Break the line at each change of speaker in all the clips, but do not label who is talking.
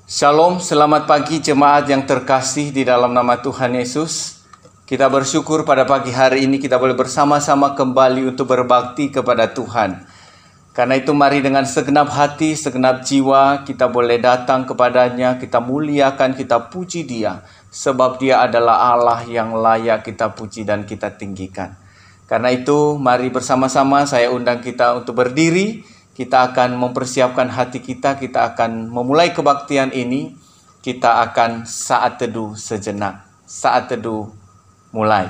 Shalom, selamat pagi jemaat yang terkasih di dalam nama Tuhan Yesus. Kita bersyukur pada pagi hari ini kita boleh bersama-sama kembali untuk berbakti kepada Tuhan. Karena itu mari dengan segenap hati, segenap jiwa kita boleh datang kepadanya, kita muliakan, kita puji Dia. Sebab Dia adalah Allah yang layak kita puji dan kita tinggikan. Karena itu mari bersama-sama saya undang kita untuk berdiri. Kita akan mempersiapkan hati kita akan memulai kebaktian ini. Kita akan saat teduh sejenak. Saat teduh mulai.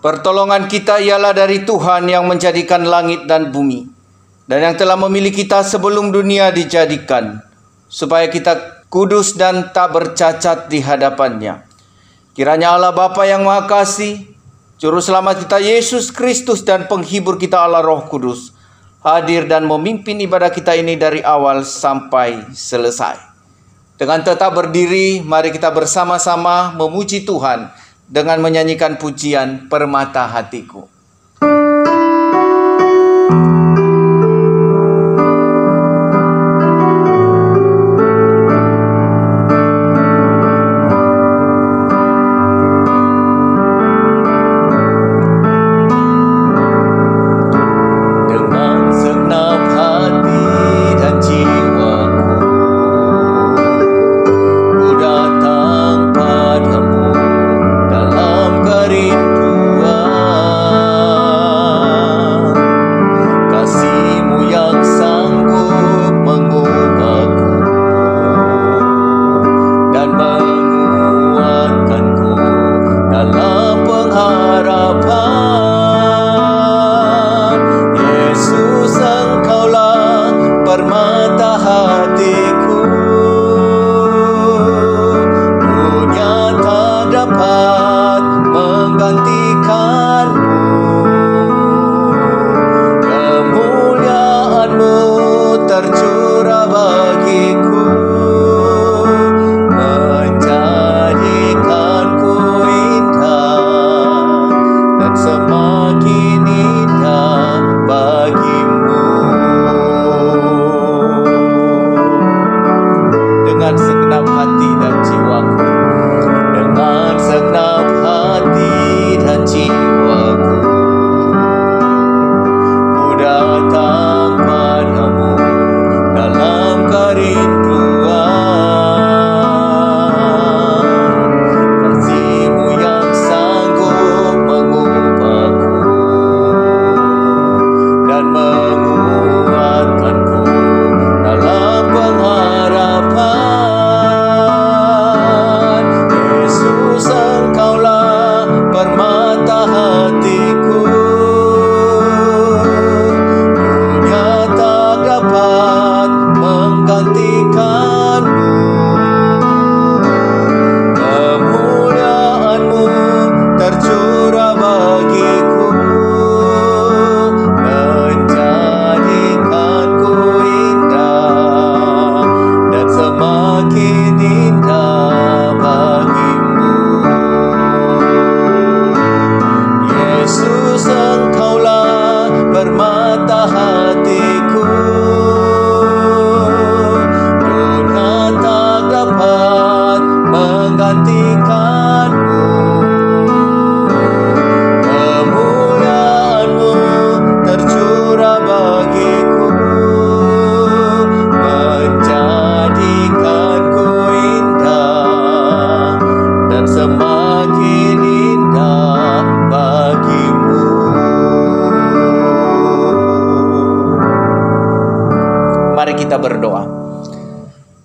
Pertolongan kita ialah dari Tuhan yang menjadikan langit dan bumi, dan yang telah memilih kita sebelum dunia dijadikan, supaya kita kudus dan tak bercacat di hadapannya. Kiranya Allah Bapa yang Maha Kasih, Juru Selamat kita Yesus Kristus dan Penghibur kita Allah Roh Kudus, hadir dan memimpin ibadah kita ini dari awal sampai selesai. Dengan tetap berdiri, mari kita bersama-sama memuji Tuhan dengan menyanyikan pujian Permata Hatiku.
menggantikanmu.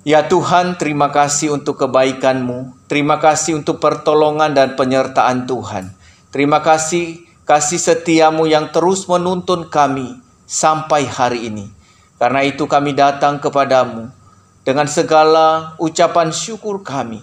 Ya Tuhan, terima kasih untuk kebaikan-Mu. Terima kasih untuk pertolongan dan penyertaan Tuhan. Terima kasih kasih setia-Mu yang terus menuntun kami sampai hari ini. Karena itu kami datang kepadamu dengan segala ucapan syukur kami.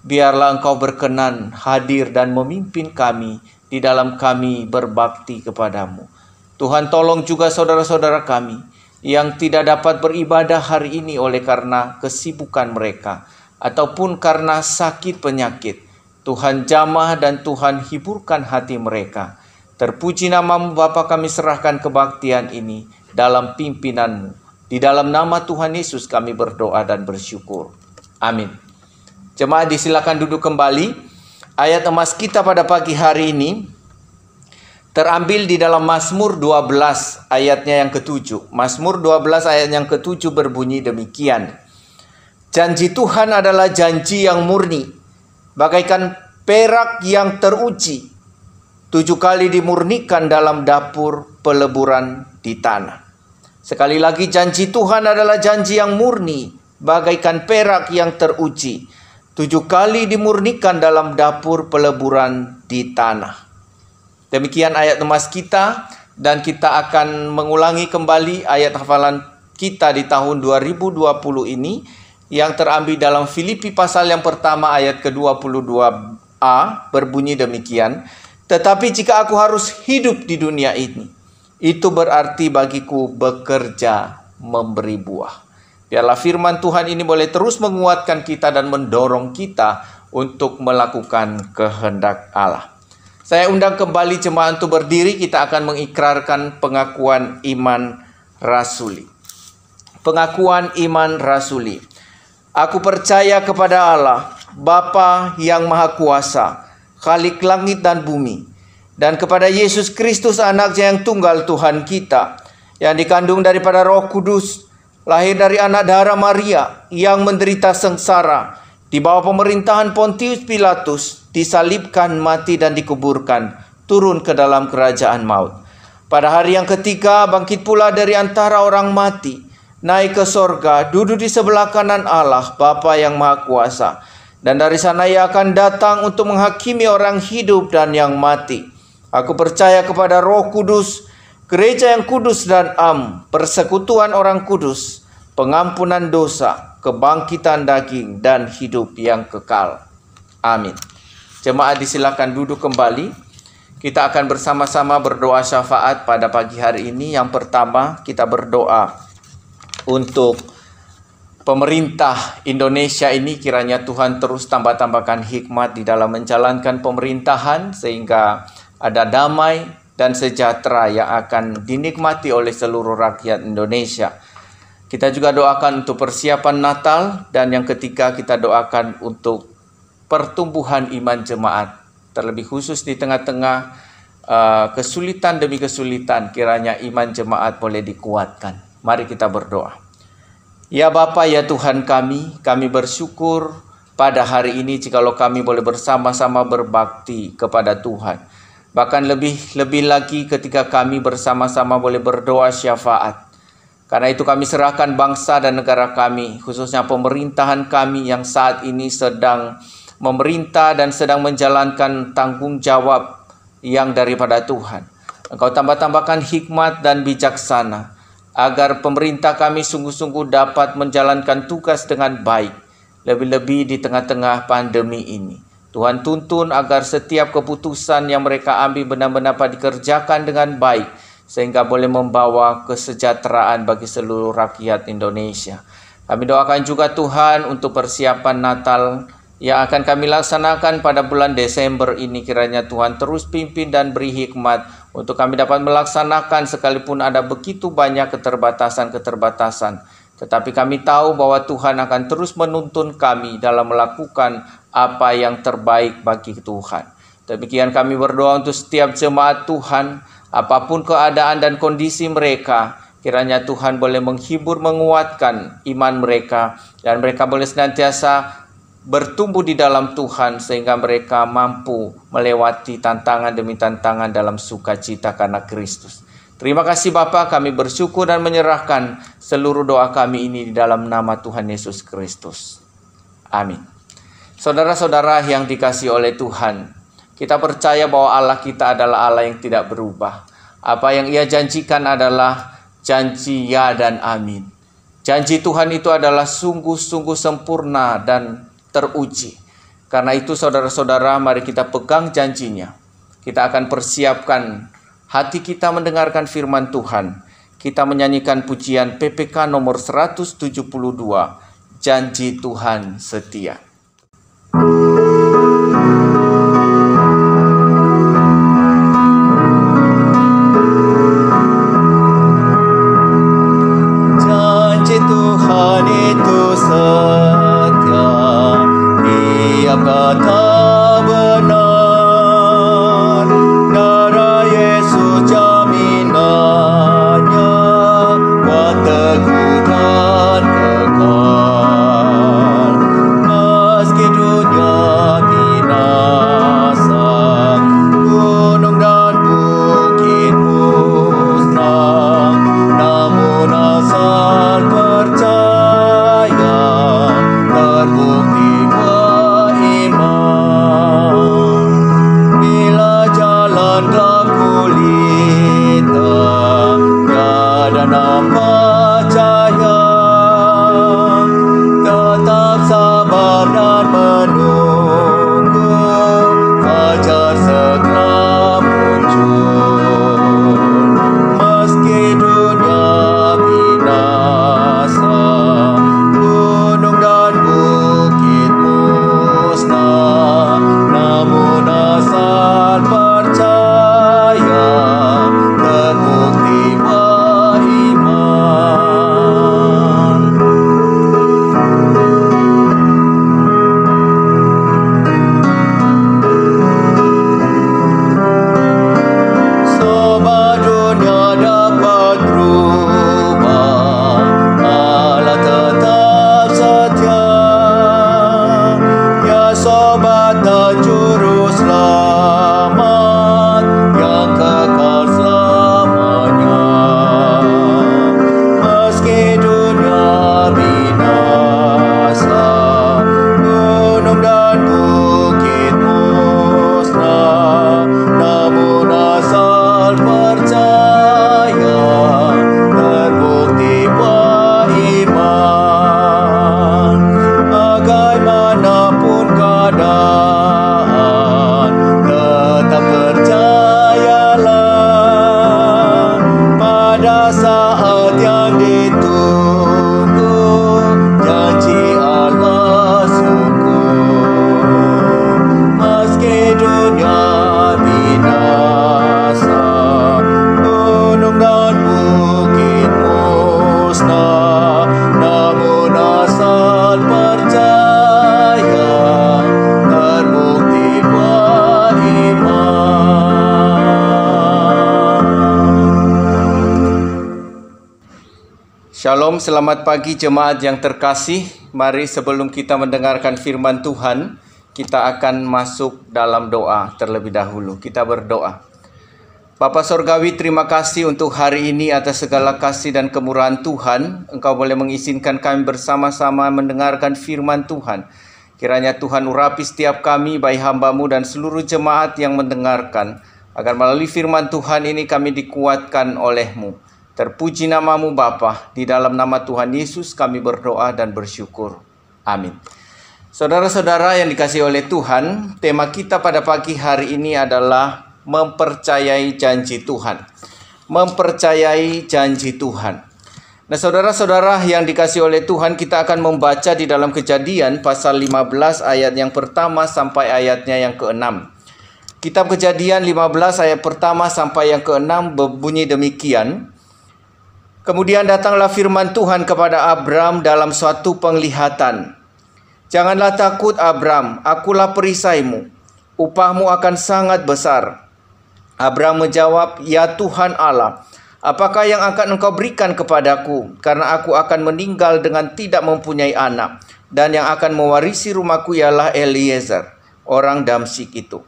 Biarlah Engkau berkenan hadir dan memimpin kami di dalam kami berbakti kepadamu. Tuhan, tolong juga saudara-saudara kami yang tidak dapat beribadah hari ini oleh karena kesibukan mereka ataupun karena sakit penyakit. Tuhan, jamah dan Tuhan hiburkan hati mereka. Terpuji nama-Mu Bapa, kami serahkan kebaktian ini dalam pimpinan-Mu. Di dalam nama Tuhan Yesus kami berdoa dan bersyukur. Amin. Jemaat disilakan duduk kembali. Ayat emas kita pada pagi hari ini terambil di dalam Mazmur 12 ayatnya yang ke-7. Mazmur 12 ayat yang ke-7 berbunyi demikian. Janji Tuhan adalah janji yang murni, bagaikan perak yang teruji, 7 kali dimurnikan dalam dapur peleburan di tanah. Sekali lagi, janji Tuhan adalah janji yang murni, bagaikan perak yang teruji, 7 kali dimurnikan dalam dapur peleburan di tanah. Demikian ayat emas kita, dan kita akan mengulangi kembali ayat hafalan kita di tahun 2020 ini yang terambil dalam Filipi pasal yang pertama ayat ke-22a berbunyi demikian. Tetapi jika aku harus hidup di dunia ini, itu berarti bagiku bekerja memberi buah. Biarlah firman Tuhan ini boleh terus menguatkan kita dan mendorong kita untuk melakukan kehendak Allah. Saya undang kembali jemaat untuk berdiri, kita akan mengikrarkan pengakuan iman rasuli. Pengakuan iman rasuli. Aku percaya kepada Allah, Bapa yang Maha Kuasa, Khalik langit dan bumi, dan kepada Yesus Kristus anaknya yang tunggal Tuhan kita, yang dikandung daripada Roh Kudus, lahir dari anak darah Maria, yang menderita sengsara, di bawah pemerintahan Pontius Pilatus, disalibkan, mati dan dikuburkan, turun ke dalam kerajaan maut. Pada hari yang ketiga bangkit pula dari antara orang mati, naik ke sorga, duduk di sebelah kanan Allah, Bapa yang Maha Kuasa. Dan dari sana Ia akan datang untuk menghakimi orang hidup dan yang mati. Aku percaya kepada Roh Kudus, gereja yang kudus dan am, persekutuan orang kudus, pengampunan dosa, kebangkitan daging, dan hidup yang kekal. Amin. Jemaat disilakan duduk kembali. Kita akan bersama-sama berdoa syafaat pada pagi hari ini. Yang pertama, kita berdoa untuk pemerintah Indonesia ini. Kiranya Tuhan terus tambah-tambahkan hikmat di dalam menjalankan pemerintahan, sehingga ada damai dan sejahtera yang akan dinikmati oleh seluruh rakyat Indonesia. Kita juga doakan untuk persiapan Natal, dan yang ketiga kita doakan untuk pertumbuhan iman jemaat, terlebih khusus di tengah-tengah kesulitan demi kesulitan, kiranya iman jemaat boleh dikuatkan. Mari kita berdoa. Ya Bapa, ya Tuhan kami bersyukur pada hari ini jikalau kami boleh bersama-sama berbakti kepada Tuhan. Bahkan lebih lagi ketika kami bersama-sama boleh berdoa syafaat. Karena itu kami serahkan bangsa dan negara kami, khususnya pemerintahan kami yang saat ini sedang memerintah dan sedang menjalankan tanggung jawab yang daripada Tuhan. Engkau tambah-tambahkan hikmat dan bijaksana, agar pemerintah kami sungguh-sungguh dapat menjalankan tugas dengan baik, lebih-lebih di tengah-tengah pandemi ini. Tuhan tuntun agar setiap keputusan yang mereka ambil benar-benar dapat dikerjakan dengan baik, sehingga boleh membawa kesejahteraan bagi seluruh rakyat Indonesia. Kami doakan juga Tuhan untuk persiapan Natal yang akan kami laksanakan pada bulan Desember ini. Kiranya Tuhan terus pimpin dan beri hikmat untuk kami dapat melaksanakan sekalipun ada begitu banyak keterbatasan. Tetapi kami tahu bahwa Tuhan akan terus menuntun kami dalam melakukan apa yang terbaik bagi Tuhan. Demikian kami berdoa untuk setiap jemaat Tuhan, apapun keadaan dan kondisi mereka, kiranya Tuhan boleh menghibur, menguatkan iman mereka, dan mereka boleh senantiasa bertumbuh di dalam Tuhan, sehingga mereka mampu melewati tantangan demi tantangan dalam sukacita karena Kristus. Terima kasih Bapa, kami bersyukur dan menyerahkan seluruh doa kami ini di dalam nama Tuhan Yesus Kristus. Amin. Saudara-saudara yang dikasihi oleh Tuhan, kita percaya bahwa Allah kita adalah Allah yang tidak berubah. Apa yang Ia janjikan adalah janji ya dan amin. Janji Tuhan itu adalah sungguh-sungguh sempurna dan teruji. Karena itu saudara-saudara, mari kita pegang janjinya. Kita akan persiapkan hati kita mendengarkan firman Tuhan. Kita menyanyikan pujian PPK nomor 172, Janji Tuhan Setia. Janji Tuhan itu setia, tiap kata benar. Darah Yesus jaminannya, kuat teguh dan kekal. Meski dunia binasa, gunung dan bukit musnah, namun asal percaya terbukti beriman. Bila jalan gelap gulita, tiada nampak cahaya, tetap sabar dan menunggu fajar segera muncul. Meski dunia binasa, gunung dan bukit musnah, namun asal percaya terbukti beriman. Sobat, dunia dapat berubah, Allah tetap setia. Ya sobat dan juru selamat yang kekal selamanya. Meski dunia binasa, gunung dan bukit musnah, namun asal percaya terbukti beriman. Bagaimanapun keadaan, tetap percayalah pada saat yang ditunggu, janji Allah sungguh. Meski dunia binasa, gunung dan bukit musnah, namun asal percaya terbukti beriman. Shalom, selamat pagi jemaat yang terkasih. Mari sebelum kita mendengarkan firman Tuhan, kita akan masuk dalam doa terlebih dahulu. Kita berdoa. Bapa Sorgawi, terima kasih untuk hari ini atas segala kasih dan kemurahan Tuhan. Engkau boleh mengizinkan kami bersama-sama mendengarkan firman Tuhan. Kiranya Tuhan urapi setiap kami, baik hamba-Mu dan seluruh jemaat yang mendengarkan, agar melalui firman Tuhan ini kami dikuatkan oleh-Mu. Terpuji nama-Mu Bapa, di dalam nama Tuhan Yesus kami berdoa dan bersyukur. Amin. Saudara-saudara yang dikasihi oleh Tuhan, tema kita pada pagi hari ini adalah mempercayai janji Tuhan. Mempercayai janji Tuhan. Nah, saudara-saudara yang dikasihi oleh Tuhan, kita akan membaca di dalam Kejadian pasal 15 ayat yang pertama sampai ayatnya yang ke-6. Kitab Kejadian 15 ayat pertama sampai yang ke-6 berbunyi demikian. Kemudian datanglah firman Tuhan kepada Abram dalam suatu penglihatan. Janganlah takut Abram, akulah perisaimu. Upahmu akan sangat besar. Abram menjawab, ya Tuhan Allah, apakah yang akan engkau berikan kepadaku? Karena aku akan meninggal dengan tidak mempunyai anak. Dan yang akan mewarisi rumahku ialah Eliezer, orang Damsyik itu.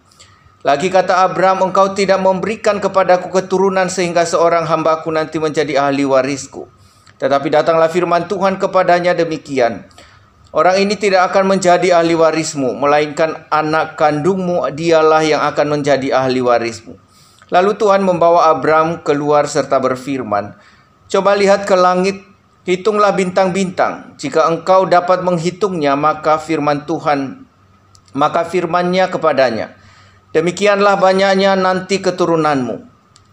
Lagi kata Abraham, engkau tidak memberikan kepadaku keturunan sehingga seorang hambaku nanti menjadi ahli warisku. Tetapi datanglah firman Tuhan kepadanya demikian, orang ini tidak akan menjadi ahli warismu, melainkan anak kandungmu dialah yang akan menjadi ahli warismu. Lalu Tuhan membawa Abraham keluar serta berfirman, coba lihat ke langit, hitunglah bintang-bintang. Jika engkau dapat menghitungnya, maka firman-Nya kepadanya, demikianlah banyaknya nanti keturunanmu.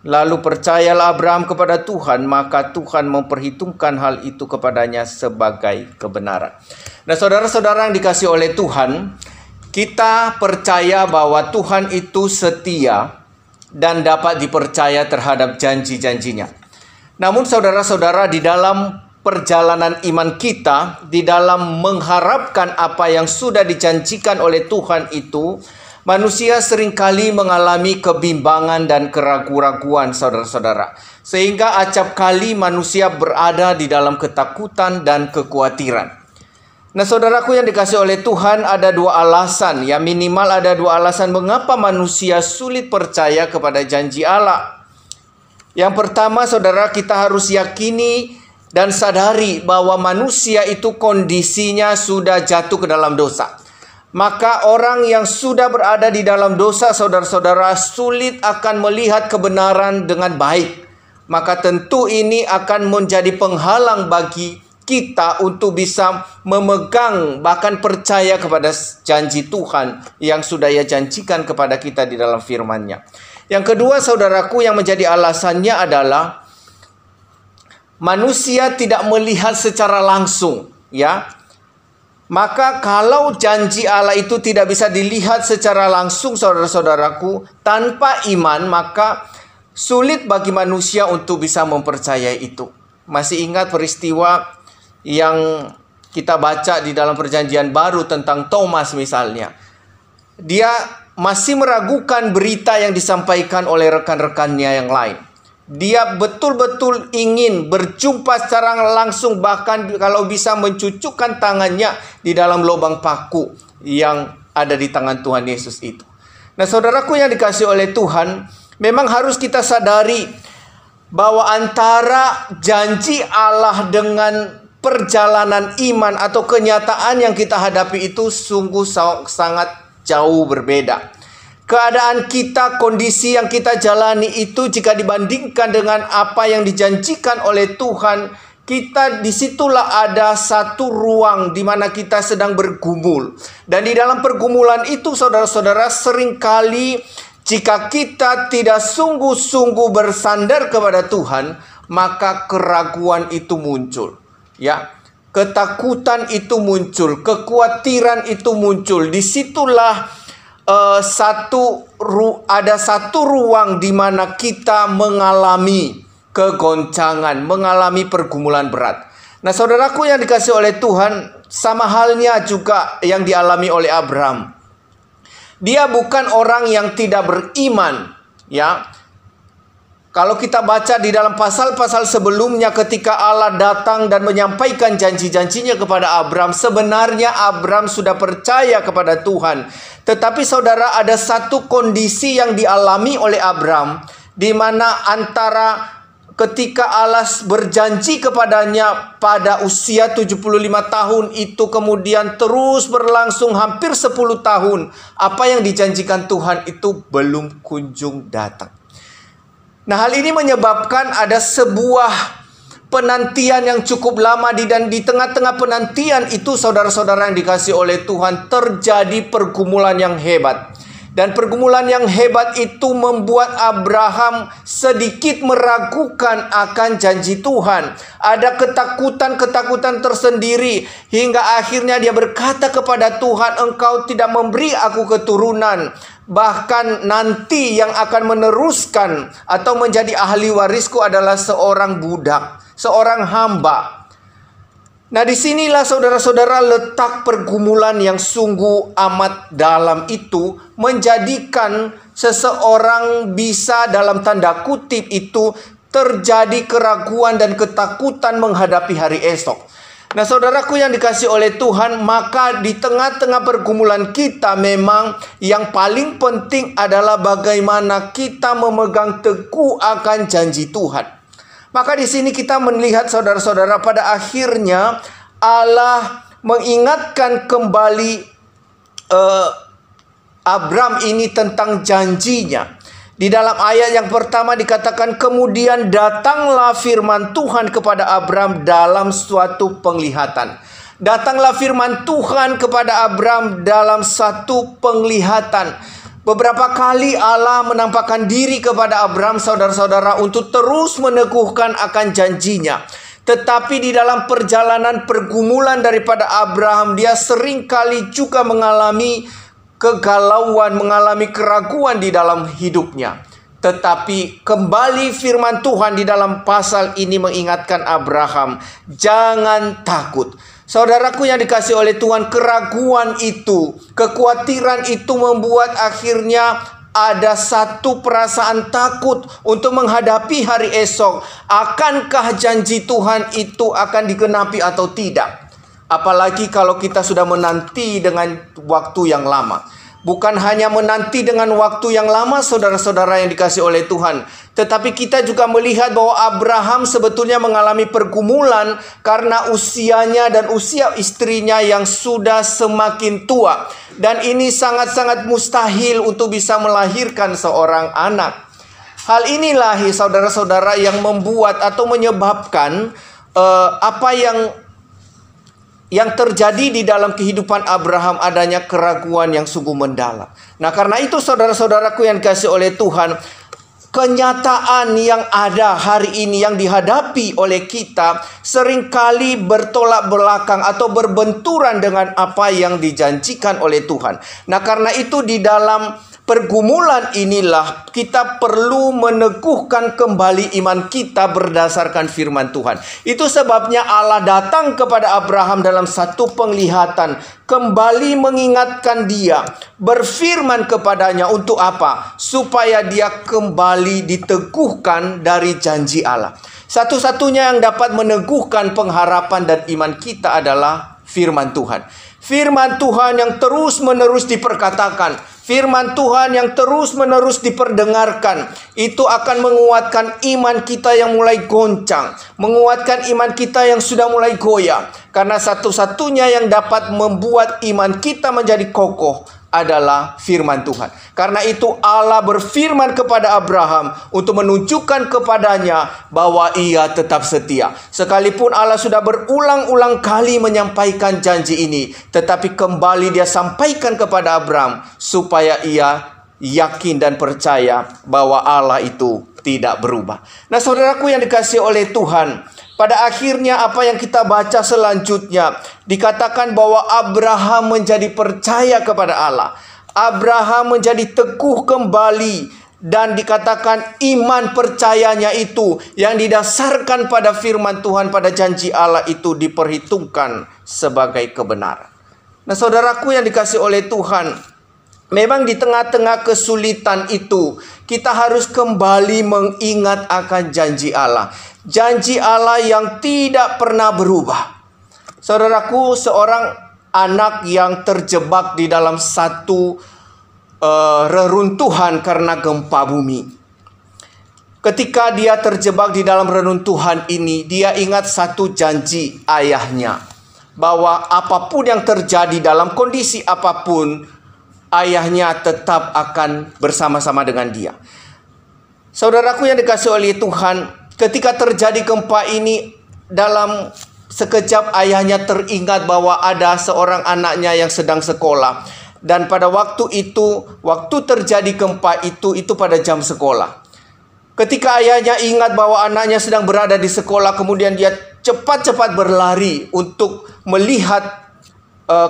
Lalu percayalah Abraham kepada Tuhan, maka Tuhan memperhitungkan hal itu kepadanya sebagai kebenaran. Nah, saudara-saudara yang dikasih oleh Tuhan, kita percaya bahwa Tuhan itu setia dan dapat dipercaya terhadap janji-janjinya. Namun saudara-saudara, di dalam perjalanan iman kita, di dalam mengharapkan apa yang sudah dijanjikan oleh Tuhan itu, manusia seringkali mengalami kebimbangan dan keraguan-raguan, saudara-saudara. Sehingga acap kali manusia berada di dalam ketakutan dan kekhawatiran. Nah, saudaraku yang dikasih oleh Tuhan, ada dua alasan, ya minimal ada dua alasan mengapa manusia sulit percaya kepada janji Allah. Yang pertama, saudara, kita harus yakini dan sadari bahwa manusia itu kondisinya sudah jatuh ke dalam dosa. Maka orang yang sudah berada di dalam dosa, saudara-saudara, sulit akan melihat kebenaran dengan baik. Maka tentu ini akan menjadi penghalang bagi kita untuk bisa memegang bahkan percaya kepada janji Tuhan yang sudah Ia janjikan kepada kita di dalam firman-Nya. Yang kedua, saudaraku, yang menjadi alasannya adalah manusia tidak melihat secara langsung, ya. Maka kalau janji Allah itu tidak bisa dilihat secara langsung, saudara-saudaraku, tanpa iman, maka sulit bagi manusia untuk bisa mempercayai itu. Masih ingat peristiwa yang kita baca di dalam perjanjian baru tentang Thomas misalnya. Dia masih meragukan berita yang disampaikan oleh rekan-rekannya yang lain. Dia betul-betul ingin berjumpa secara langsung, bahkan kalau bisa mencucukkan tangannya di dalam lubang paku yang ada di tangan Tuhan Yesus itu. Nah, saudaraku yang dikasih oleh Tuhan, memang harus kita sadari bahwa antara janji Allah dengan perjalanan iman atau kenyataan yang kita hadapi itu sungguh sangat jauh berbeda. Keadaan kita, kondisi yang kita jalani itu jika dibandingkan dengan apa yang dijanjikan oleh Tuhan, kita disitulah ada satu ruang di mana kita sedang bergumul. Dan di dalam pergumulan itu, saudara-saudara, seringkali jika kita tidak sungguh-sungguh bersandar kepada Tuhan, maka keraguan itu muncul. Ya, ketakutan itu muncul, kekhawatiran itu muncul. Disitulah ada satu ruang di mana kita mengalami kegoncangan, mengalami pergumulan berat. Nah, saudaraku yang dikasih oleh Tuhan, sama halnya juga yang dialami oleh Abraham. Dia bukan orang yang tidak beriman, ya. Kalau kita baca di dalam pasal-pasal sebelumnya ketika Allah datang dan menyampaikan janji-janjinya kepada Abraham, sebenarnya Abraham sudah percaya kepada Tuhan. Tetapi saudara, ada satu kondisi yang dialami oleh Abraham, di mana antara ketika Allah berjanji kepadanya pada usia 75 tahun itu kemudian terus berlangsung hampir 10 tahun. Apa yang dijanjikan Tuhan itu belum kunjung datang. Nah, hal ini menyebabkan ada sebuah penantian yang cukup lama dan di tengah-tengah penantian itu, saudara-saudara yang dikasih oleh Tuhan, terjadi pergumulan yang hebat. Dan pergumulan yang hebat itu membuat Abraham sedikit meragukan akan janji Tuhan. Ada ketakutan-ketakutan tersendiri hingga akhirnya dia berkata kepada Tuhan, Engkau tidak memberi aku keturunan. Bahkan nanti yang akan meneruskan atau menjadi ahli warisku adalah seorang budak, seorang hamba. Nah, disinilah saudara-saudara letak pergumulan yang sungguh amat dalam itu menjadikan seseorang bisa dalam tanda kutip itu terjadi keraguan dan ketakutan menghadapi hari esok. Nah, saudaraku yang dikasihi oleh Tuhan, maka di tengah-tengah pergumulan kita memang yang paling penting adalah bagaimana kita memegang teguh akan janji Tuhan. Maka di sini kita melihat saudara-saudara, pada akhirnya Allah mengingatkan kembali Abram ini tentang janjinya. Di dalam ayat yang pertama dikatakan, kemudian datanglah firman Tuhan kepada Abram dalam suatu penglihatan. Datanglah firman Tuhan kepada Abram dalam satu penglihatan. Beberapa kali Allah menampakkan diri kepada Abram, saudara-saudara, untuk terus meneguhkan akan janjinya. Tetapi di dalam perjalanan pergumulan daripada Abraham, dia seringkali juga mengalami kegalauan, mengalami keraguan di dalam hidupnya. Tetapi kembali firman Tuhan di dalam pasal ini mengingatkan Abraham, jangan takut. Saudaraku yang dikasihi oleh Tuhan, keraguan itu, kekhawatiran itu membuat akhirnya ada satu perasaan takut untuk menghadapi hari esok. Akankah janji Tuhan itu akan digenapi atau tidak? Apalagi kalau kita sudah menanti dengan waktu yang lama. Bukan hanya menanti dengan waktu yang lama, saudara-saudara yang dikasihi oleh Tuhan, tetapi kita juga melihat bahwa Abraham sebetulnya mengalami pergumulan karena usianya dan usia istrinya yang sudah semakin tua. Dan ini sangat-sangat mustahil untuk bisa melahirkan seorang anak. Hal inilah saudara-saudara yang membuat atau menyebabkan apa yang terjadi di dalam kehidupan Abraham, adanya keraguan yang sungguh mendalam. Nah, karena itu saudara-saudaraku yang dikasihi oleh Tuhan, kenyataan yang ada hari ini yang dihadapi oleh kita seringkali bertolak belakang atau berbenturan dengan apa yang dijanjikan oleh Tuhan. Nah, karena itu di dalam pergumulan inilah kita perlu meneguhkan kembali iman kita berdasarkan firman Tuhan. Itu sebabnya Allah datang kepada Abraham dalam satu penglihatan, kembali mengingatkan dia, berfirman kepadanya untuk apa? Supaya dia kembali diteguhkan dari janji Allah. Satu-satunya yang dapat meneguhkan pengharapan dan iman kita adalah firman Tuhan. Firman Tuhan yang terus-menerus diperkatakan, firman Tuhan yang terus-menerus diperdengarkan, itu akan menguatkan iman kita yang mulai goncang, menguatkan iman kita yang sudah mulai goyah. Karena satu-satunya yang dapat membuat iman kita menjadi kokoh adalah firman Tuhan. Karena itu Allah berfirman kepada Abraham untuk menunjukkan kepadanya bahwa ia tetap setia. Sekalipun Allah sudah berulang-ulang kali menyampaikan janji ini, tetapi kembali dia sampaikan kepada Abraham supaya ia yakin dan percaya bahwa Allah itu tidak berubah. Nah, saudaraku yang dikasihi oleh Tuhan, pada akhirnya apa yang kita baca selanjutnya dikatakan bahwa Abraham menjadi percaya kepada Allah. Abraham menjadi teguh kembali dan dikatakan iman percayanya itu yang didasarkan pada firman Tuhan, pada janji Allah itu diperhitungkan sebagai kebenaran. Nah, saudaraku yang dikasihi oleh Tuhan, memang di tengah-tengah kesulitan itu kita harus kembali mengingat akan janji Allah. Janji Allah yang tidak pernah berubah. Saudaraku, seorang anak yang terjebak di dalam satu reruntuhan karena gempa bumi. Ketika dia terjebak di dalam reruntuhan ini, dia ingat satu janji ayahnya, bahwa apapun yang terjadi dalam kondisi apapun, ayahnya tetap akan bersama-sama dengan dia. Saudaraku yang dikasihi oleh Tuhan, ketika terjadi gempa ini, dalam sekejap ayahnya teringat bahwa ada seorang anaknya yang sedang sekolah. Dan pada waktu itu, waktu terjadi gempa itu pada jam sekolah. Ketika ayahnya ingat bahwa anaknya sedang berada di sekolah, kemudian dia cepat-cepat berlari untuk melihat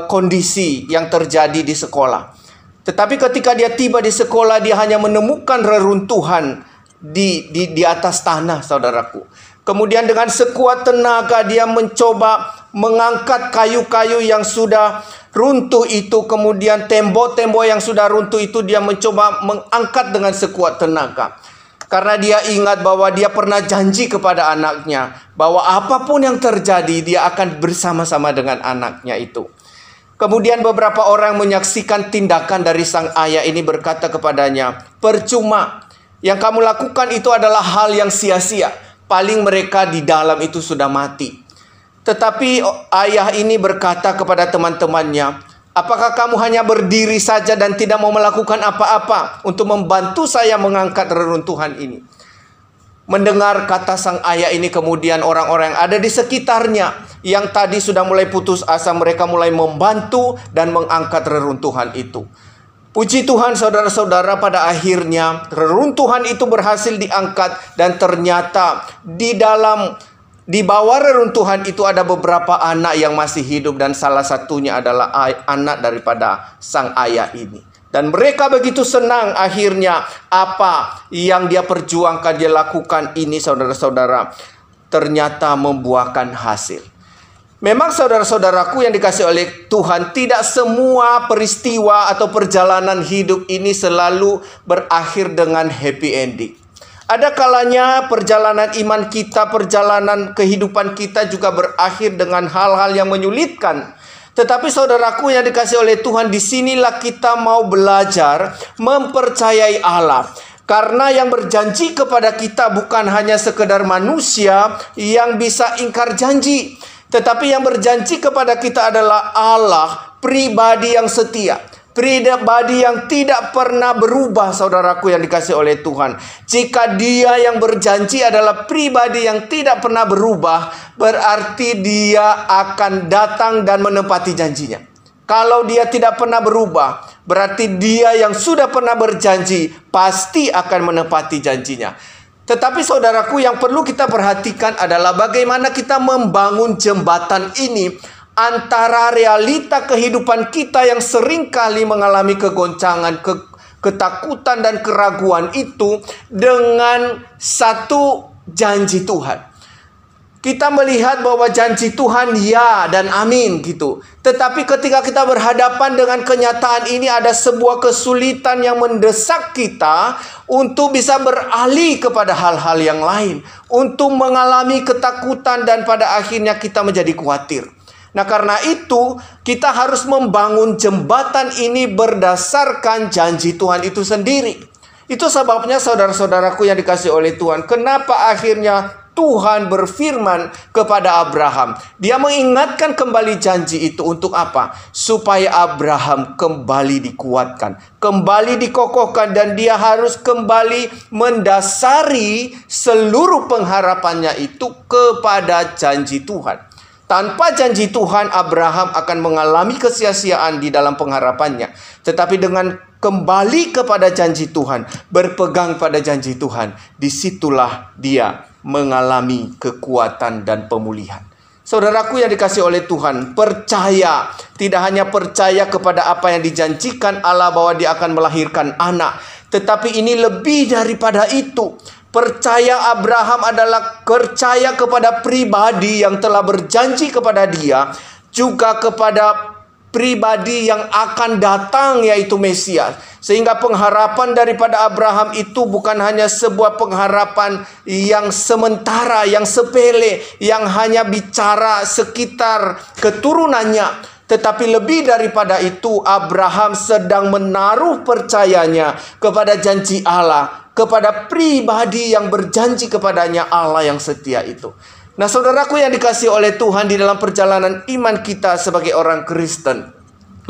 kondisi yang terjadi di sekolah. Tetapi ketika dia tiba di sekolah, dia hanya menemukan reruntuhan di atas tanah, saudaraku. Kemudian dengan sekuat tenaga dia mencoba mengangkat kayu-kayu yang sudah runtuh itu. Kemudian tembok-tembok yang sudah runtuh itu dia mencoba mengangkat dengan sekuat tenaga. Karena dia ingat bahwa dia pernah janji kepada anaknya bahwa apapun yang terjadi dia akan bersama-sama dengan anaknya itu. Kemudian beberapa orang menyaksikan tindakan dari sang ayah ini berkata kepadanya, "Percuma, yang kamu lakukan itu adalah hal yang sia-sia. Paling mereka di dalam itu sudah mati." Tetapi ayah ini berkata kepada teman-temannya, "Apakah kamu hanya berdiri saja dan tidak mau melakukan apa-apa untuk membantu saya mengangkat reruntuhan ini?" Mendengar kata sang ayah ini, kemudian orang-orang yang ada di sekitarnya yang tadi sudah mulai putus asa, mereka mulai membantu dan mengangkat reruntuhan itu. Puji Tuhan saudara-saudara, pada akhirnya reruntuhan itu berhasil diangkat dan ternyata di bawah reruntuhan itu ada beberapa anak yang masih hidup dan salah satunya adalah anak daripada sang ayah ini. Dan mereka begitu senang akhirnya apa yang dia perjuangkan, dia lakukan ini saudara-saudara, ternyata membuahkan hasil. Memang saudara-saudaraku yang dikasih oleh Tuhan, tidak semua peristiwa atau perjalanan hidup ini selalu berakhir dengan happy ending. Ada kalanya perjalanan iman kita, perjalanan kehidupan kita juga berakhir dengan hal-hal yang menyulitkan. Tetapi saudaraku yang dikasih oleh Tuhan, disinilah kita mau belajar mempercayai Allah. Karena yang berjanji kepada kita bukan hanya sekedar manusia yang bisa ingkar janji. Tetapi yang berjanji kepada kita adalah Allah, pribadi yang setia. Pribadi yang tidak pernah berubah, saudaraku yang dikasih oleh Tuhan. Jika dia yang berjanji adalah pribadi yang tidak pernah berubah, berarti dia akan datang dan menepati janjinya. Kalau dia tidak pernah berubah, berarti dia yang sudah pernah berjanji pasti akan menepati janjinya. Tetapi saudaraku, yang perlu kita perhatikan adalah bagaimana kita membangun jembatan ini antara realita kehidupan kita yang seringkali mengalami kegoncangan, ketakutan dan keraguan itu dengan satu janji Tuhan. Kita melihat bahwa janji Tuhan ya dan amin gitu. Tetapi ketika kita berhadapan dengan kenyataan ini, ada sebuah kesulitan yang mendesak kita untuk bisa beralih kepada hal-hal yang lain, untuk mengalami ketakutan dan pada akhirnya kita menjadi khawatir. Nah, karena itu kita harus membangun jembatan ini berdasarkan janji Tuhan itu sendiri. Itu sebabnya saudara-saudaraku yang dikasih oleh Tuhan, kenapa akhirnya Tuhan berfirman kepada Abraham. Dia mengingatkan kembali janji itu untuk apa? Supaya Abraham kembali dikuatkan, kembali dikokohkan, dan dia harus kembali mendasari seluruh pengharapannya itu kepada janji Tuhan. Tanpa janji Tuhan, Abraham akan mengalami kesia-siaan di dalam pengharapannya. Tetapi dengan kembali kepada janji Tuhan, berpegang pada janji Tuhan, disitulah dia mengalami kekuatan dan pemulihan. Saudaraku yang dikasih oleh Tuhan, percaya, tidak hanya percaya kepada apa yang dijanjikan Allah bahwa dia akan melahirkan anak, tetapi ini lebih daripada itu. Percaya Abraham adalah percaya kepada pribadi yang telah berjanji kepada dia, juga kepada pribadi yang akan datang, yaitu Mesias. Sehingga pengharapan daripada Abraham itu bukan hanya sebuah pengharapan yang sementara, yang sepele, yang hanya bicara sekitar keturunannya. Tetapi lebih daripada itu, Abraham sedang menaruh percayanya kepada janji Allah, kepada pribadi yang berjanji kepadanya, Allah yang setia itu. Nah, saudaraku yang dikasih oleh Tuhan, di dalam perjalanan iman kita sebagai orang Kristen,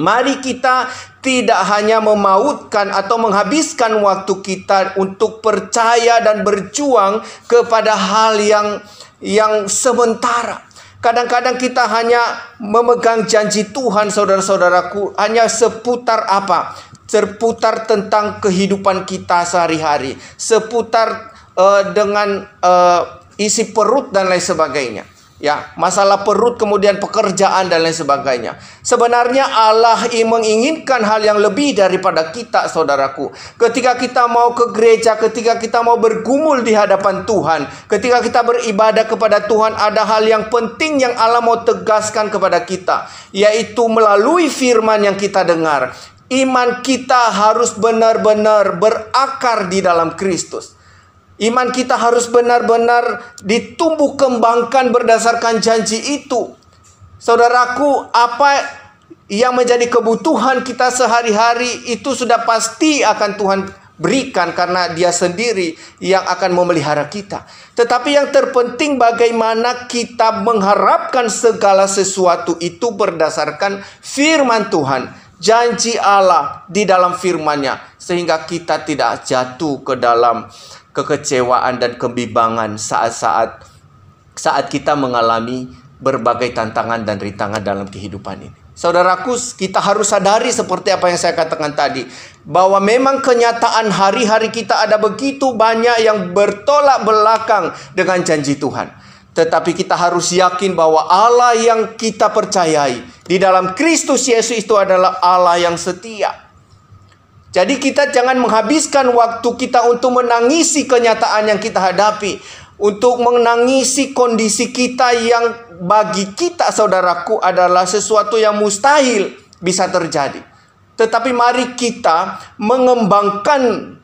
mari kita tidak hanya memautkan atau menghabiskan waktu kita untuk percaya dan berjuang kepada hal yang sementara. Kadang-kadang kita hanya memegang janji Tuhan, saudara-saudaraku, hanya seputar apa? Seputar tentang kehidupan kita sehari-hari, seputar dengan isi perut dan lain sebagainya. Ya, masalah perut, kemudian pekerjaan dan lain sebagainya. Sebenarnya Allah menginginkan hal yang lebih daripada kita, saudaraku. Ketika kita mau ke gereja, ketika kita mau bergumul di hadapan Tuhan, ketika kita beribadah kepada Tuhan, ada hal yang penting yang Allah mau tegaskan kepada kita, yaitu melalui firman yang kita dengar. Iman kita harus benar-benar berakar di dalam Kristus. Iman kita harus benar-benar ditumbuh kembangkan berdasarkan janji itu. Saudaraku, apa yang menjadi kebutuhan kita sehari-hari itu sudah pasti akan Tuhan berikan, karena Dia sendiri yang akan memelihara kita. Tetapi yang terpenting bagaimana kita mengharapkan segala sesuatu itu berdasarkan firman Tuhan, janji Allah di dalam firman-Nya, sehingga kita tidak jatuh ke dalam kekecewaan dan kebimbangan saat kita mengalami berbagai tantangan dan rintangan dalam kehidupan ini. Saudaraku, kita harus sadari seperti apa yang saya katakan tadi, bahwa memang kenyataan hari-hari kita ada begitu banyak yang bertolak belakang dengan janji Tuhan. Tetapi kita harus yakin bahwa Allah yang kita percayai di dalam Kristus Yesus itu adalah Allah yang setia. Jadi kita jangan menghabiskan waktu kita untuk menangisi kenyataan yang kita hadapi, untuk menangisi kondisi kita yang bagi kita, saudaraku, adalah sesuatu yang mustahil bisa terjadi. Tetapi mari kita mengembangkan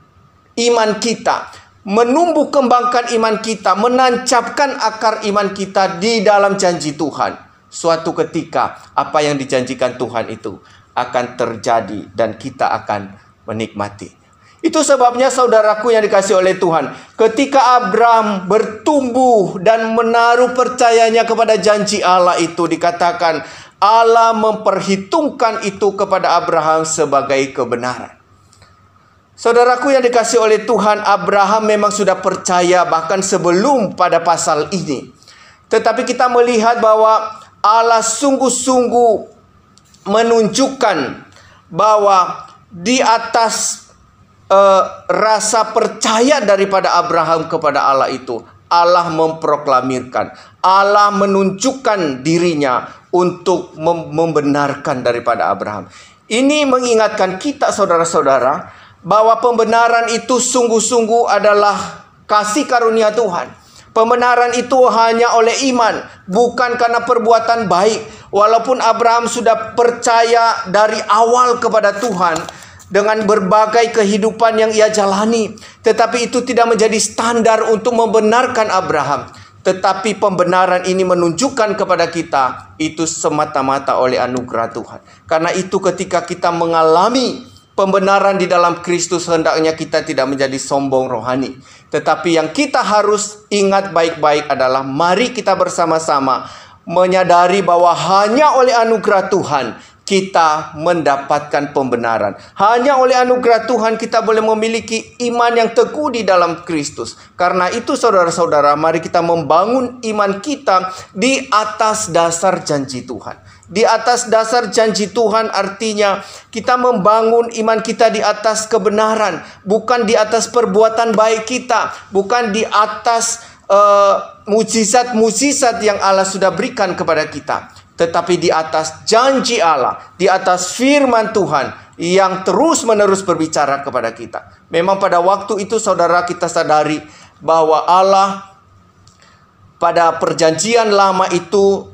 iman kita, menumbuh kembangkan iman kita, menancapkan akar iman kita di dalam janji Tuhan. Suatu ketika apa yang dijanjikan Tuhan itu akan terjadi dan kita akan menikmati. Itu sebabnya saudaraku yang dikasihi oleh Tuhan, ketika Abraham bertumbuh dan menaruh percayanya kepada janji Allah itu, dikatakan Allah memperhitungkan itu kepada Abraham sebagai kebenaran. Saudaraku yang dikasihi oleh Tuhan, Abraham memang sudah percaya bahkan sebelum pada pasal ini. Tetapi kita melihat bahwa Allah sungguh-sungguh menunjukkan bahwa di atas rasa percaya daripada Abraham kepada Allah itu, Allah memproklamirkan, Allah menunjukkan dirinya untuk membenarkan daripada Abraham. Ini mengingatkan kita, saudara-saudara, bahwa pembenaran itu sungguh-sungguh adalah kasih karunia Tuhan. Pembenaran itu hanya oleh iman, bukan karena perbuatan baik. Walaupun Abraham sudah percaya dari awal kepada Tuhan dengan berbagai kehidupan yang ia jalani, tetapi itu tidak menjadi standar untuk membenarkan Abraham. Tetapi pembenaran ini menunjukkan kepada kita itu semata-mata oleh anugerah Tuhan. Karena itu ketika kita mengalami pembenaran di dalam Kristus, hendaknya kita tidak menjadi sombong rohani. Tetapi yang kita harus ingat baik-baik adalah mari kita bersama-sama menyadari bahwa hanya oleh anugerah Tuhan kita mendapatkan pembenaran. Hanya oleh anugerah Tuhan kita boleh memiliki iman yang teguh di dalam Kristus. Karena itu saudara-saudara, mari kita membangun iman kita di atas dasar janji Tuhan. Di atas dasar janji Tuhan artinya kita membangun iman kita di atas kebenaran, bukan di atas perbuatan baik kita, bukan di atas mukjizat-mukjizat yang Allah sudah berikan kepada kita, tetapi di atas janji Allah, di atas firman Tuhan yang terus-menerus berbicara kepada kita. Memang pada waktu itu saudara, kita sadari bahwa Allah pada perjanjian lama itu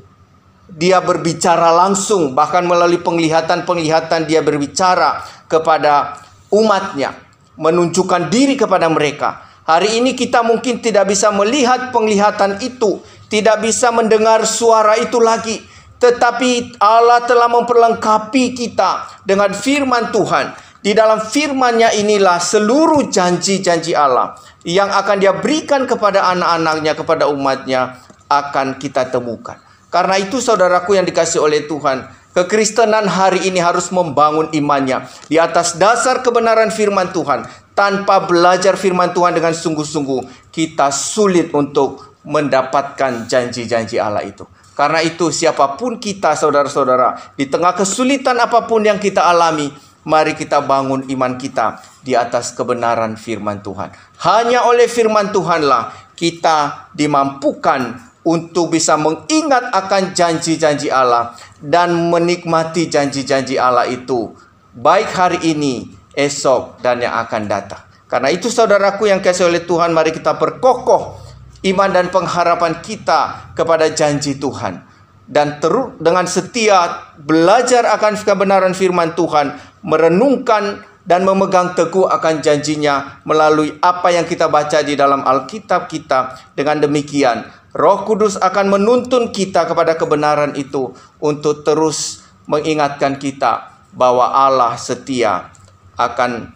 Dia berbicara langsung, bahkan melalui penglihatan-penglihatan Dia berbicara kepada umatnya, menunjukkan diri kepada mereka. Hari ini kita mungkin tidak bisa melihat penglihatan itu, tidak bisa mendengar suara itu lagi. Tetapi Allah telah memperlengkapi kita dengan firman Tuhan. Di dalam firman-Nya inilah seluruh janji-janji Allah yang akan Dia berikan kepada anak-anaknya, kepada umatnya, akan kita temukan. Karena itu saudaraku yang dikasihi oleh Tuhan, kekristenan hari ini harus membangun imannya di atas dasar kebenaran firman Tuhan. Tanpa belajar firman Tuhan dengan sungguh-sungguh, kita sulit untuk mendapatkan janji-janji Allah itu. Karena itu siapapun kita, saudara-saudara, di tengah kesulitan apapun yang kita alami, mari kita bangun iman kita di atas kebenaran firman Tuhan. Hanya oleh firman Tuhanlah kita dimampukan untuk bisa mengingat akan janji-janji Allah dan menikmati janji-janji Allah itu, baik hari ini, esok, dan yang akan datang. Karena itu saudaraku yang dikasihi oleh Tuhan, mari kita perkokoh iman dan pengharapan kita kepada janji Tuhan. Dan terus dengan setia belajar akan kebenaran firman Tuhan, merenungkan dan memegang teguh akan janjinya melalui apa yang kita baca di dalam Alkitab kita. Dengan demikian, Roh Kudus akan menuntun kita kepada kebenaran itu untuk terus mengingatkan kita bahwa Allah setia, akan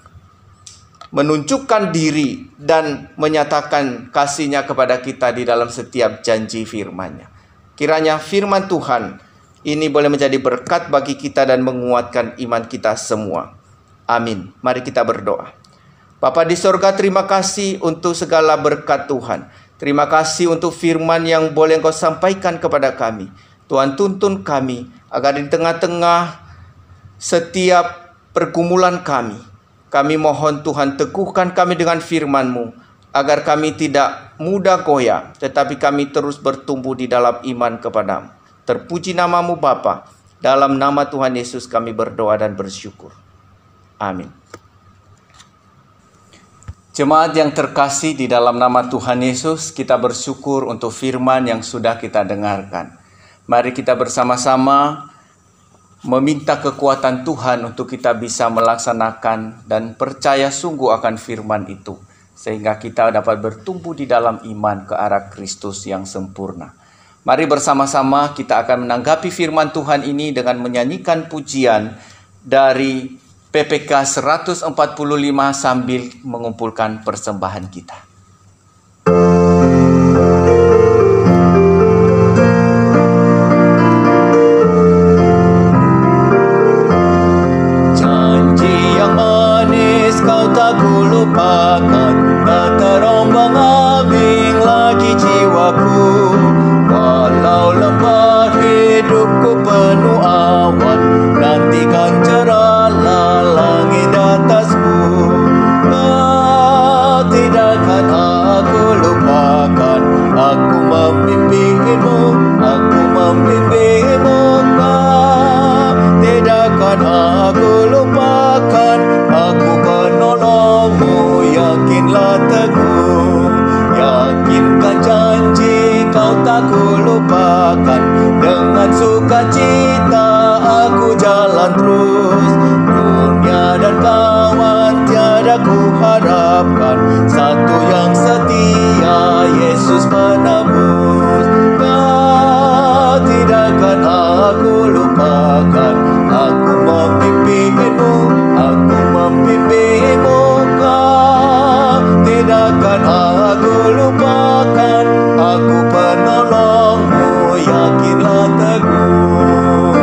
menunjukkan diri dan menyatakan kasih-Nya kepada kita di dalam setiap janji firman-Nya. Kiranya firman Tuhan ini boleh menjadi berkat bagi kita dan menguatkan iman kita semua. Amin. Mari kita berdoa. Bapa di sorga, terima kasih untuk segala berkat Tuhan. Terima kasih untuk firman yang boleh Engkau sampaikan kepada kami. Tuhan, tuntun kami agar di tengah-tengah setiap pergumulan kami mohon Tuhan teguhkan kami dengan firman-Mu, agar kami tidak mudah goyah, tetapi kami terus bertumbuh di dalam iman kepadamu. Terpuji nama-Mu Bapa. Dalam nama Tuhan Yesus kami berdoa dan bersyukur. Amin. Jemaat yang terkasih di dalam nama Tuhan Yesus, kita bersyukur untuk firman yang sudah kita dengarkan. Mari kita bersama-sama meminta kekuatan Tuhan untuk kita bisa melaksanakan dan percaya sungguh akan firman itu, sehingga kita dapat bertumbuh di dalam iman ke arah Kristus yang sempurna. Mari bersama-sama kita akan menanggapi firman Tuhan ini dengan menyanyikan pujian dari PPK 145 sambil mengumpulkan persembahan kita. Janji yang manis kau tak kulupakan, tak terombang-ambing lagi jiwaku. Walau lemah hidupku penuh awan, nantikan cerahlah langit atasmu. Kau tidak akan aku lupakan, aku membimbingmu, aku membimbingmu. Kau tidak akan aku lupakan, aku penolongmu, yakinlah teguh. Yakinkan janji kau tak kulupakan, dengan sukacita aku jalan terus. Dunia dan kawan tiada ku harapkan, satu yang setia, Yesus menebus. Kau tidak akan aku lupakan, aku membimbingmu, aku membimbingmu. Kau tidak akan aku lupakan, aku penolongmu, yakinlah teguh.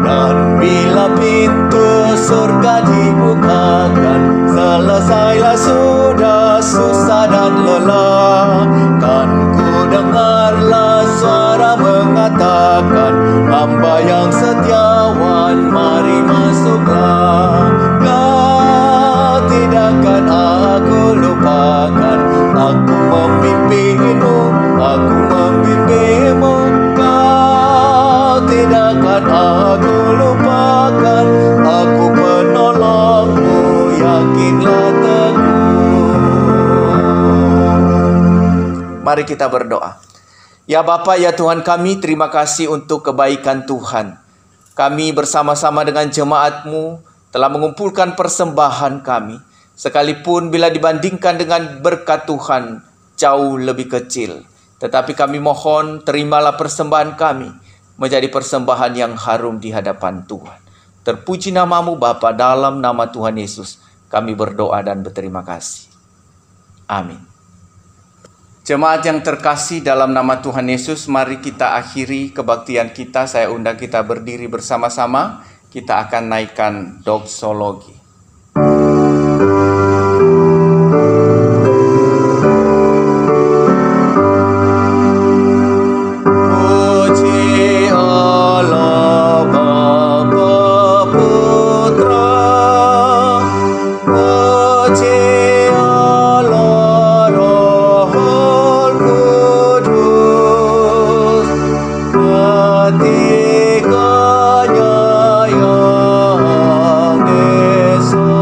Dan bila pintu surga dibukakan, selesailah sudah susah dan lelah, kan ku dengarlah suara mengatakan, hamba yang setiawan, mari masuklah. Kau tidak akan aku lupakan, aku membimbingmu, aku membimbingmu. Kau tidak akan aku lupakan, aku penolongmu, yakinlah teguh. Mari kita berdoa. Ya Bapa, ya Tuhan kami, terima kasih untuk kebaikan Tuhan. Kami bersama-sama dengan jemaat-Mu telah mengumpulkan persembahan kami, sekalipun bila dibandingkan dengan berkat Tuhan jauh lebih kecil. Tetapi kami mohon terimalah persembahan kami menjadi persembahan yang harum di hadapan Tuhan. Terpuji nama-Mu Bapa, dalam nama Tuhan Yesus kami berdoa dan berterima kasih. Amin. Jemaat yang terkasih dalam nama Tuhan Yesus, mari kita akhiri kebaktian kita. Saya undang kita berdiri bersama-sama. Kita akan naikkan doksologi. Puji Allah Bapa Putra, puji Allah Roh Kudus, ketiganya yang esa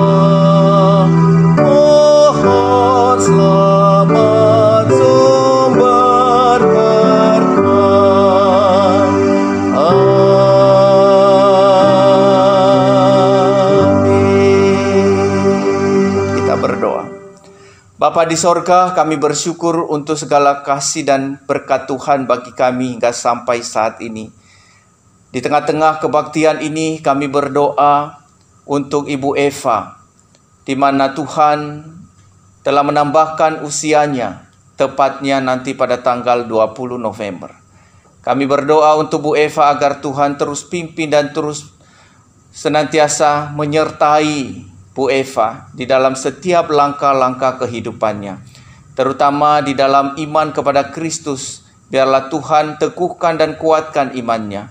Bapa di sorga, kami bersyukur untuk segala kasih dan berkat Tuhan bagi kami hingga sampai saat ini. Di tengah-tengah kebaktian ini kami berdoa untuk Ibu Eva, di mana Tuhan telah menambahkan usianya, tepatnya nanti pada tanggal 20 November. Kami berdoa untuk Bu Eva agar Tuhan terus pimpin dan terus senantiasa menyertai Bu Eva di dalam setiap langkah-langkah kehidupannya, terutama di dalam iman kepada Kristus. Biarlah Tuhan teguhkan dan kuatkan imannya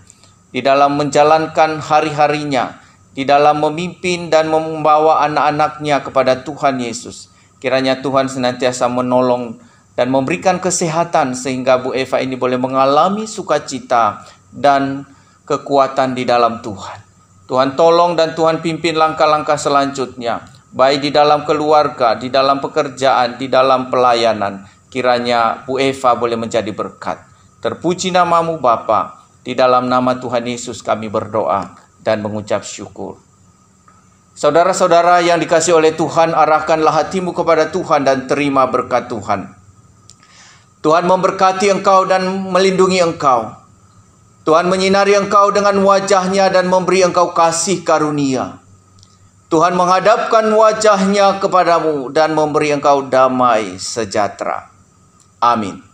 di dalam menjalankan hari-harinya, di dalam memimpin dan membawa anak-anaknya kepada Tuhan Yesus. Kiranya Tuhan senantiasa menolong dan memberikan kesehatan sehingga Bu Eva ini boleh mengalami sukacita dan kekuatan di dalam Tuhan. Tuhan tolong dan Tuhan pimpin langkah-langkah selanjutnya, baik di dalam keluarga, di dalam pekerjaan, di dalam pelayanan. Kiranya Bu Eva boleh menjadi berkat. Terpuji namamu Bapa, di dalam nama Tuhan Yesus kami berdoa dan mengucap syukur. Saudara-saudara yang dikasihi oleh Tuhan, arahkanlah hatimu kepada Tuhan dan terima berkat Tuhan. Tuhan memberkati engkau dan melindungi engkau. Tuhan menyinari engkau dengan wajah-Nya dan memberi engkau kasih karunia. Tuhan menghadapkan wajah-Nya kepadamu dan memberi engkau damai sejahtera. Amin.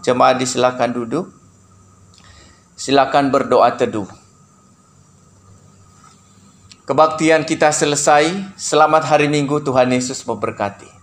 Jemaat disilakan duduk. Silakan berdoa teduh. Kebaktian kita selesai. Selamat hari Minggu. Tuhan Yesus memberkati.